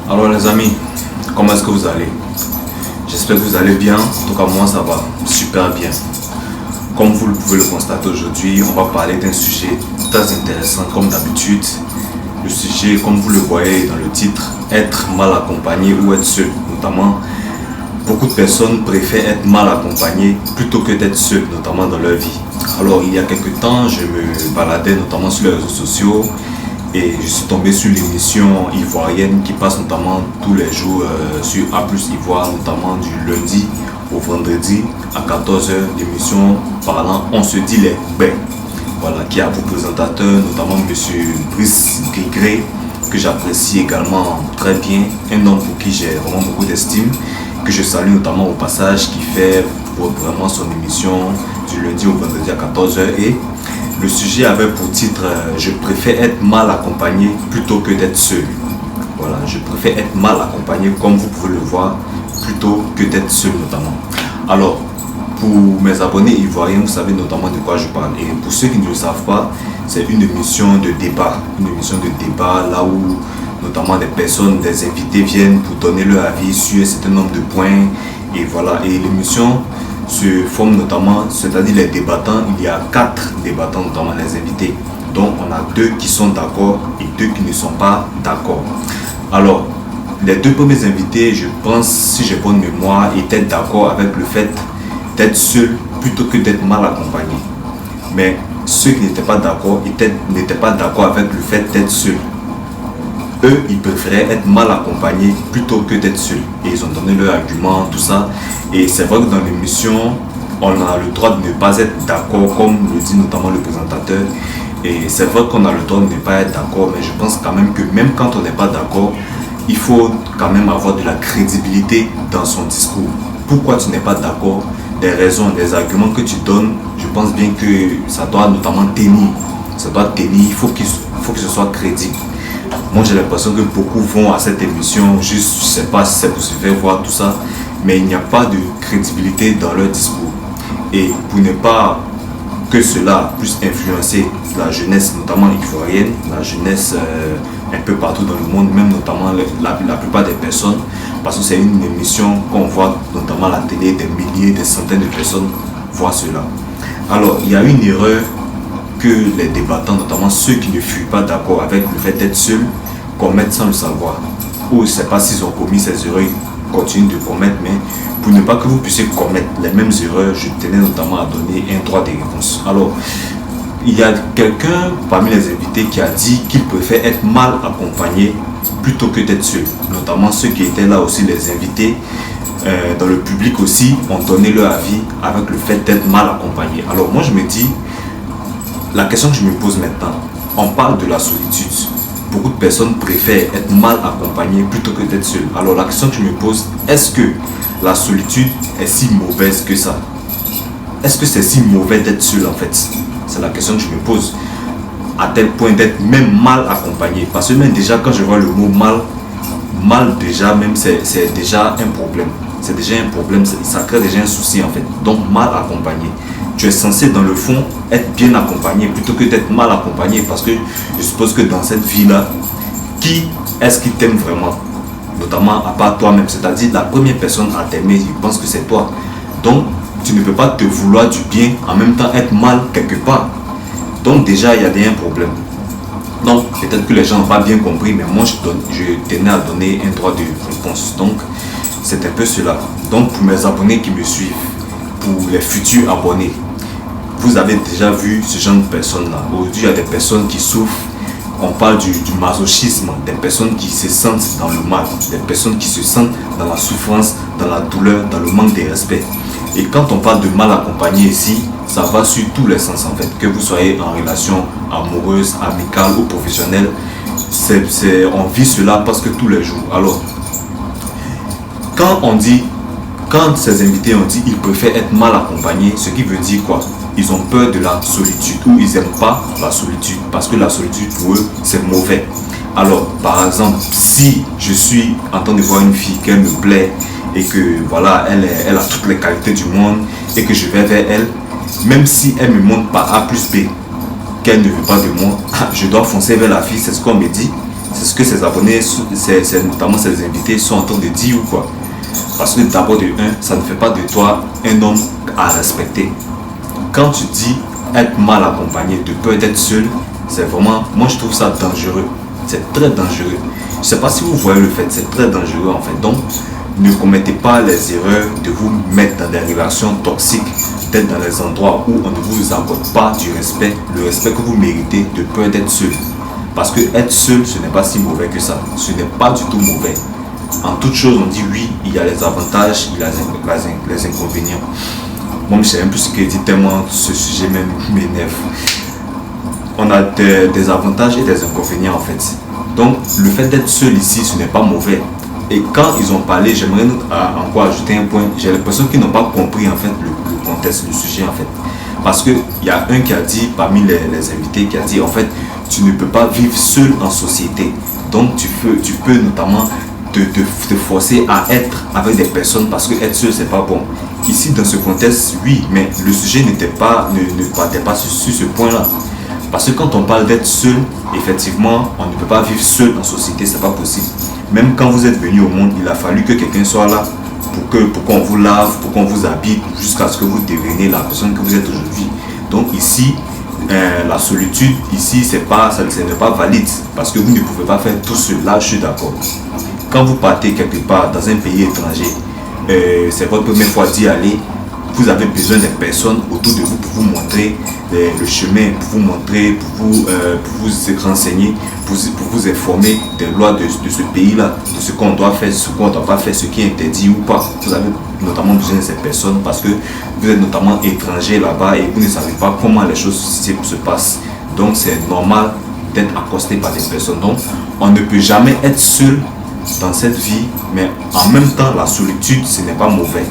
Alors les amis, comment est-ce que vous allez? J'espère que vous allez bien. En tout cas moi ça va super bien. Comme vous pouvez le constater aujourd'hui, on va parler d'un sujet très intéressant comme d'habitude. Le sujet, comme vous le voyez dans le titre, être mal accompagné ou être seul. Notamment, beaucoup de personnes préfèrent être mal accompagnées plutôt que d'être seules, notamment dans leur vie. Alors il y a quelques temps, je me baladais notamment sur les réseaux sociaux et je suis tombé sur l'émission ivoirienne qui passe notamment tous les jours sur A+ Ivoire, notamment du lundi au vendredi à 14h, l'émission parlant On se dit les bêtes. Voilà, qui a pour présentateur notamment monsieur Brice Grigré, que j'apprécie également très bien, un homme pour qui j'ai vraiment beaucoup d'estime, que je salue notamment au passage, qui fait vraiment son émission du lundi au vendredi à 14h. Et le sujet avait pour titre je préfère être mal accompagné plutôt que d'être seul. Voilà, je préfère être mal accompagné, comme vous pouvez le voir, plutôt que d'être seul notamment. Alors, pour mes abonnés ivoiriens, vous savez notamment de quoi je parle. Et pour ceux qui ne le savent pas, c'est une émission de débat. Une émission de débat là où notamment des personnes, des invités viennent pour donner leur avis sur un certain nombre de points. Et voilà, et l'émission se forme notamment, c'est-à-dire les débattants, il y a 4 débattants, notamment les invités. Donc on a 2 qui sont d'accord et 2 qui ne sont pas d'accord. Alors, les 2 premiers invités, je pense, si j'ai bonne mémoire, étaient d'accord avec le fait d'être seul plutôt que d'être mal accompagné. Mais ceux qui n'étaient pas d'accord n'étaient pas d'accord avec le fait d'être seul. Eux, ils préféraient être mal accompagnés plutôt que d'être seuls. Et ils ont donné leur argument, tout ça. Et c'est vrai que dans l'émission, on a le droit de ne pas être d'accord, comme le dit notamment le présentateur. Et c'est vrai qu'on a le droit de ne pas être d'accord, mais je pense quand même que même quand on n'est pas d'accord, il faut quand même avoir de la crédibilité dans son discours. Pourquoi tu n'es pas d'accord? Des raisons, des arguments que tu donnes, je pense bien que ça doit notamment tenir. Ça doit tenir, il faut que ce soit crédible. Moi j'ai l'impression que beaucoup vont à cette émission, juste, je ne sais pas si c'est pour se faire voir tout ça, mais il n'y a pas de crédibilité dans leur discours. Et pour ne pas que cela puisse influencer la jeunesse, notamment ivoirienne, la jeunesse un peu partout dans le monde, même notamment la plupart des personnes, parce que c'est une émission qu'on voit notamment à la télé, des milliers, des centaines de personnes voient cela. Alors, il y a une erreur que les débattants, notamment ceux qui ne furent pas d'accord avec le fait d'être seuls, commettent sans le savoir. Ou je ne sais pas s'ils ont commis ces erreurs, ils continuent de commettre, mais pour ne pas que vous puissiez commettre les mêmes erreurs, je tenais notamment à donner un droit de réponse. Alors, il y a quelqu'un parmi les invités qui a dit qu'il préfère être mal accompagné plutôt que d'être seul. Notamment ceux qui étaient là aussi, les invités, dans le public aussi, ont donné leur avis avec le fait d'être mal accompagné. Alors moi je me dis, la question que je me pose maintenant, on parle de la solitude. Beaucoup de personnes préfèrent être mal accompagnées plutôt que d'être seul. Alors la question que je me pose, est-ce que la solitude est si mauvaise que ça? Est-ce que c'est si mauvais d'être seul en fait? C'est la question que je me pose. À tel point d'être même mal accompagné. Parce que même déjà quand je vois le mot mal déjà même c'est déjà un problème. C'est déjà un problème, ça crée déjà un souci en fait. Donc mal accompagné. Tu es censé dans le fond être bien accompagné plutôt que d'être mal accompagné, parce que je suppose que dans cette vie-là, qui est-ce qui t'aime vraiment? Notamment à part toi-même, c'est-à-dire la première personne à t'aimer, je pense que c'est toi. Donc tu ne peux pas te vouloir du bien en même temps être mal quelque part. Donc déjà il y a un problème. Donc peut-être que les gens n'ont pas bien compris, mais moi je tenais à donner un droit de réponse. Donc c'est un peu cela. Donc pour mes abonnés qui me suivent, pour les futurs abonnés, vous avez déjà vu ce genre de personnes là. Aujourd'hui il y a des personnes qui souffrent. On parle du masochisme, des personnes qui se sentent dans le mal, des personnes qui se sentent dans la souffrance, dans la douleur, dans le manque de respect. Et quand on parle de mal accompagné ici, ça va sur tous les sens en fait. Que vous soyez en relation amoureuse, amicale ou professionnelle, on vit cela parce que tous les jours. Alors, quand ces invités ont dit qu'ils préfèrent être mal accompagnés, ce qui veut dire quoi? Ils ont peur de la solitude, ou ils n'aiment pas la solitude, parce que la solitude pour eux c'est mauvais. Alors par exemple, si je suis en train de voir une fille qu'elle me plaît et que voilà, elle a toutes les qualités du monde et que je vais vers elle, même si elle me montre par A plus B qu'elle ne veut pas de moi, je dois foncer vers la fille, c'est ce qu'on me dit. C'est ce que ces abonnés, notamment ces invités, sont en train de dire ou quoi. Parce que d'abord de un, ça ne fait pas de toi un homme à respecter. Quand tu dis être mal accompagné, de peur d'être seul, c'est vraiment, moi je trouve ça dangereux. C'est très dangereux. Je ne sais pas si vous voyez le fait, c'est très dangereux en fait. Donc, ne commettez pas les erreurs de vous mettre dans des relations toxiques, d'être dans les endroits où on ne vous accorde pas du respect, le respect que vous méritez, de peur d'être seul. Parce que être seul, ce n'est pas si mauvais que ça. Ce n'est pas du tout mauvais. En toute chose, on dit oui, il y a les avantages, il y a les inconvénients. Moi, je ne sais même plus ce qu'il dit tellement ce sujet même m'énerve. On a des avantages et des inconvénients en fait. Donc, le fait d'être seul ici, ce n'est pas mauvais. Et quand ils ont parlé, j'aimerais encore ajouter un point. J'ai l'impression qu'ils n'ont pas compris en fait le contexte, le sujet en fait. Parce qu'il y a un qui a dit, parmi les invités, qui a dit en fait, tu ne peux pas vivre seul en société. Donc tu peux notamment te forcer à être avec des personnes parce que être seul c'est pas bon. Ici dans ce contexte, oui, mais le sujet ne partait pas sur ce point-là. Parce que quand on parle d'être seul, effectivement, on ne peut pas vivre seul en société, c'est pas possible. Même quand vous êtes venu au monde, il a fallu que quelqu'un soit là pour qu'on vous lave, pour qu'on vous habite, jusqu'à ce que vous deveniez la personne que vous êtes aujourd'hui. Donc ici, la solitude, ici, ce n'est pas valide, parce que vous ne pouvez pas faire tout cela, je suis d'accord. Quand vous partez quelque part dans un pays étranger, c'est votre première fois d'y aller, vous avez besoin des personnes autour de vous pour vous montrer le chemin, pour vous montrer, pour vous renseigner, pour vous informer des lois de ce pays-là, de ce qu'on doit faire, ce qu'on ne doit pas faire, ce qui est interdit ou pas. Vous avez notamment besoin de ces personnes parce que vous êtes notamment étranger là-bas et vous ne savez pas comment les choses se passent. Donc c'est normal d'être accosté par des personnes. Donc on ne peut jamais être seul dans cette vie, mais en même temps la solitude ce n'est pas mauvais.